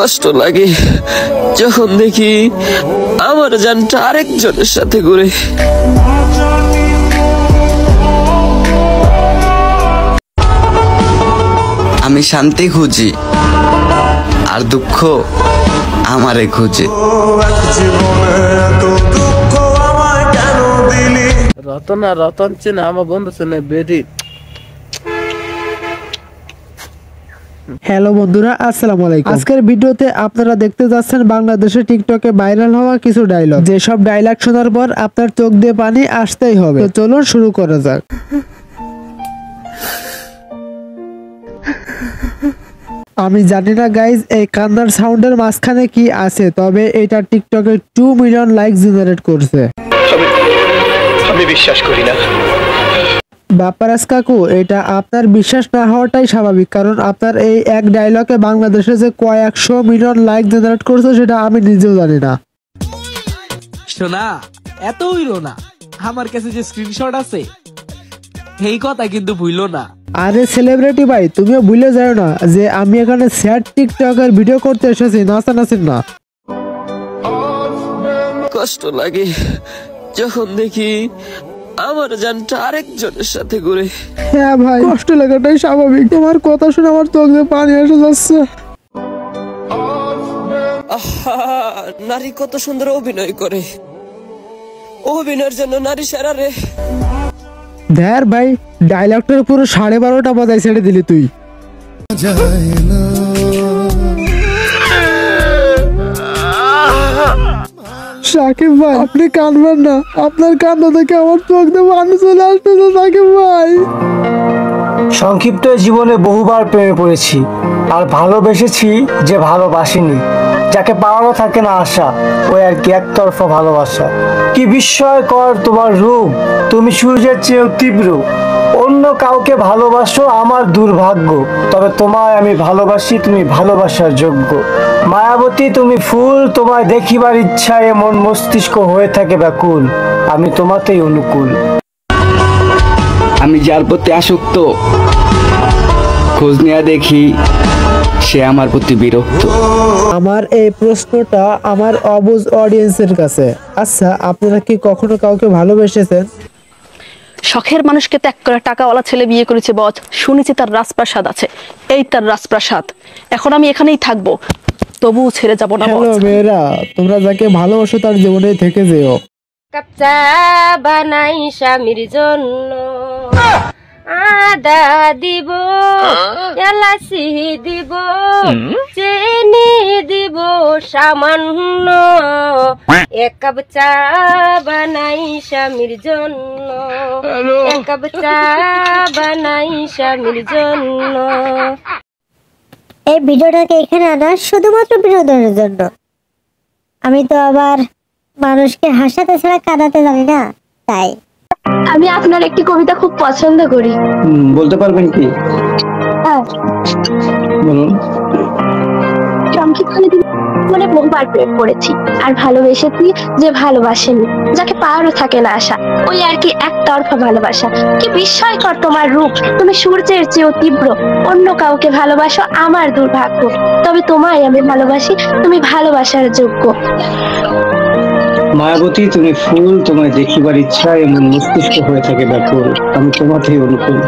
কষ্ট লাগে যখন দেখি আমার জানটা আরেকজনের সাথে ঘুরে। আমি শান্তি খুঁজি আর দুঃখ আমারে খুঁজে। রতনা রতন চেনে আমার বন্ধু চেনে বেরি। হ্যালো বন্ধুরা, আসসালামু আলাইকুম। আজকের ভিডিওতে আপনারা দেখতে যাচ্ছেন বাংলাদেশে টিকটকে ভাইরাল হওয়া কিছু ডায়লগ, যেসব ডায়লগ শোনার পর আপনার চোখ দিয়ে পানি আসতেই হবে। তো চলুন শুরু করা যাক। আমি জানি না গাইজ এই কান্নার সাউন্ডের মাঝখানে কি আছে, তবে এটা টিকটকে 2 মিলিয়ন লাইক জেনারেট করছে। আমি বিশ্বাস করি না বাপ্পারাজ কাকু, এটা আপনার বিশ্বাস না হওয়াটাই স্বাভাবিক, কারণ আপনার এই এক ডায়লগে বাংলাদেশে যে কয়েকশো মিলিয়ন লাইক জেনারেট করছে সেটা আমি নিজেও জানি না। শোনা এত হইলো না, আমার কাছে যে স্ক্রিনশট আছে এই কথা কিন্তু ভুইলো না। আরে সেলিব্রিটি ভাই, তুমিও ভুলে যাও না যে আমি এখানে স্যাড টিকটকের ভিডিও করতে এসেছি, নাচানাচির না। কষ্ট লাগে যখন দেখি আমার জানটা আরেকজনের সাথে ঘুরে। হ্যাঁ ভাই, কষ্ট লাগাটাই স্বাভাবিক। তোমার কথা শুনে আমার চোখ দিয়ে পানি এসে যাচ্ছে। নারী কত সুন্দর অভিনয় করে, অভিনয়ের জন্য নারী সেরা রে। ধ্যার ভাই, ডায়লগটার পুরো 12:30টা বাজায় ছেড়ে দিলি তুই। সাকিব ভাই, আপনি কাঁদবেন না, আপনার কান্না দেখে আমার চোখ দিয়ে পানি চলে আসতেছে। সাকিব ভাই, সংক্ষিপ্ত জীবনে বহুবার প্রেমে পড়েছি আর ভালোবেসেছি যে ভালোবাসিনি, যাকে পাওয়ারও থাকে না আশা, ওই আর কি একতরফা ভালোবাসা। কি বিস্ময়কর তোমার রূপ, তুমি সূর্যের চেয়েও তীব্র। অন্য কাউকে ভালোবাসো আমার দুর্ভাগ্য, তবে তোমায় আমি ভালোবাসি, তুমি ভালোবাসার যোগ্য। মায়াবতী তুমি ফুল, তোমায় দেখিবার ইচ্ছায় মন মস্তিষ্ক হয়ে থাকে ব্যাকুল, আমি তোমাতেই অনুকূল। আমি যার প্রতি আসক্ত, খোঁজ নেয়া দেখি সে আমার প্রতি বিরক্ত। আমার এই প্রশ্নটা আমার অবুঝ অডিয়েন্সের কাছে। আচ্ছা, আপনারা কি কখনো কাউকে ভালোবেসেছেন? শখের মানুষকে ত্যাগ করে টাকাওয়ালা ছেলে বিয়ে করেছে বস, শুনেছি তার রাজপ্রাসাদ আছে, এই তার রাজপ্রাসাদ। এখন আমি এখানেই থাকবো, তবুও ছেড়ে যাব না। হ্যালো মেয়েরা, তোমরা যাকে ভালোবাসো তার জীবনে থেকে যেও। কাপ চা বানাই স্বামীর জন্য, আদা দিব, এলাচি দিব, চিনি দিব সামান্য। এক কাপ চা বানাই স্বামীর জন্য, এক কাপ চা বানাই স্বামীর জন্য। এই ভিডিওটাকে এখানে আনা শুধুমাত্র বিনোদনের জন্য। আমি তো আবার মানুষকে হাসাতে ছাড়া কাঁদাতে জানি না, তাই। আমি আপনার একটি কবিতা খুব পছন্দ করি। বলতে পারবেন কি? হ্যাঁ বলুন। মনে বহুবার প্রেম করেছি আর ভালোবেসেছি যে ভালোবাসেনি, যাকে পাওয়ারও থাকে না আশা, ওই আর কি একতরফা ভালোবাসা। কি বিস্ময়কর তোমার রূপ, তুমি সূর্যের চেয়েও তীব্র। অন্য কাউকে ভালোবাসো আমার দুর্ভাগ্য, তবে তোমায় আমি ভালোবাসি, তুমি ভালোবাসার যোগ্য। মায়াবতী তুমি ফুল, তোমায় দেখিবার ইচ্ছায় মন মস্তিষ্ক হয়ে থাকে ব্যাকুল, আমি তোমাতেই অনুকূল।